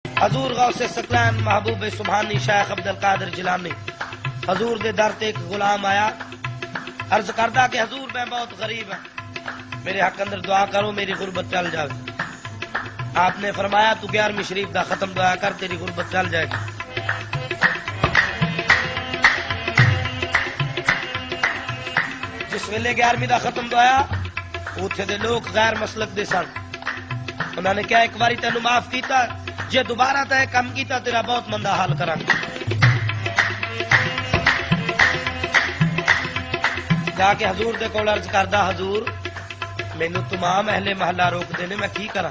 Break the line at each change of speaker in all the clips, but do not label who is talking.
حضور غوث ثقلین محبوب سبحانی شیخ عبد القادر جیلانی حضور دے در تے ایک غلام آیا، عرض کردہ کہ حضور میں بہت غریب ہوں، میرے حق اندر دعا کرو میری غربت چل جائے۔ آپ نے فرمایا تو 11ویں شریف دا ختم دعا کر تیری غربت چل جائے گی۔ جس ویلے 11ویں دا ختم دعا اوتھے دے لوگ غیر مسلک دے سن، انہوں نے کیا ایک باری تینوں معاف کیتا، جے دوبارہ تے کم کیتا تیرا بہت مندہ حال کران گے۔ جا کے حضور دے کول عرض کردہ حضور مینوں تمام اہل محلہ روک دینے میں کی کرا؟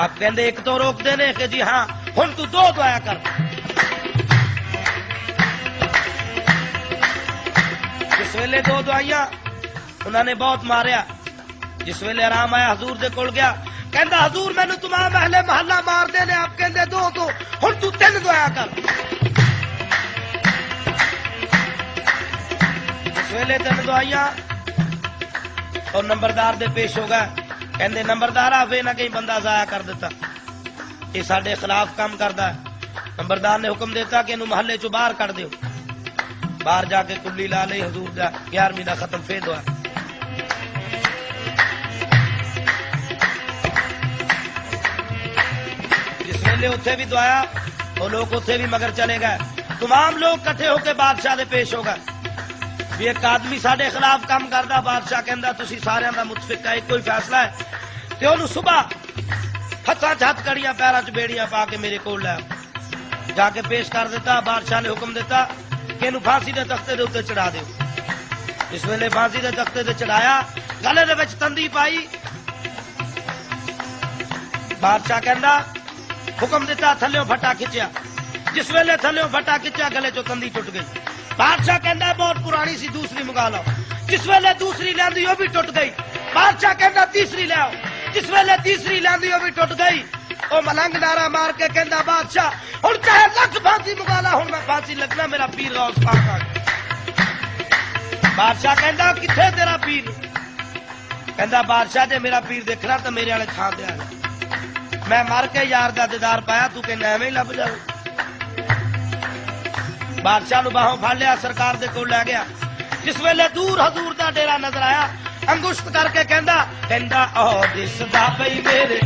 آپ کہندے ایک تو روک دینے کہ جی ہاں ہن تو 2 دعا کر۔ جس ویلے 2 دعائیاں انہوں نے بہت ماریا، جس ویلے آرام آیا حضور دے کول گیا، کہندا حضور مینوں تمام اہل محلہ مار دینے، آپ کہندے 2 تو ہن تو 3 دعا کر۔ جس ویلے 3 دعائیاں اور نمبردار دے پیش ہو گئے، کہندے نمبردار آفے نہ کہیں بندہ ضائع کر دیتا، یہ ساڈے خلاف کام کردا ہے۔ نمبردار نے حکم دیتا کہ انہوں محلے چوں باہر کر دیو۔ باہر جا کے کلی لا لئی حضور دا 11ویں دا ختم فید ہوا۔ جس ویلے اتنے بھی دعایا وہ لوگ اتنے بھی مگر چلے گئے، تمام لوگ کٹھے ہو کے بادشاہ دے پیش ہو گئے بھی ایک آدمی ساڈے خلاف کام کردا۔ بادشاہ کہندا تسی سارے دا متفق ہے، کوئی فیصلہ ہے تے اونوں صبح ہتھاں چ ہتھ کڑیاں پیراں چ بیڑیاں پا کے میرے کول لے جا کے پیش کر دیتا۔ بادشاہ نے حکم دیتا کہ انہوں پھانسی دے تختے دے اتنے چڑھا دیو۔ جس ویلے پھانسی دے تختے دے چڑھایا، گلے دے وچ تندی پائی، بادشاہ کہندا حکم دیتا تھلیوں پھٹا کھچیا۔ جس ویلے تھلیوں پھٹا کھچیا گلے چو تندی ٹوٹ گئی۔ بادشاہ کہندا بہت پرانی سی دوسری منگا لو۔ جس ویلے دوسری لیندی وہ بھی ٹوٹ گئی۔ بادشاہ کہندا تیسری لے آؤ۔ جس ویلے تیسری لیندی وہ بھی ٹوٹ گئی۔ وہ ملنگ نعرہ مار کے کہندا بادشاہ ہن چاہے لکھ پھانسی منگا لا، ہن میں پھانسی لگنا، میرا پیر غوث پاک آ گیا۔ بادشاہ کہندا کتھے تیرا پیر؟ کہندا بادشاہ جے میرا پیر دیکھنا تو میرے والے تھان تے آ جا، میں مر کے یار دا دیدار پایا، تو کہ ایویں ہی لب جاؤ۔ بادشاہ نو باہوں پھڑ لیا، سرکار دے کول لے گیا۔ جس ویلے دور حضور دا ڈیرا نظر آیا، انگشت کر کے کہندا او دسدا پئی میرے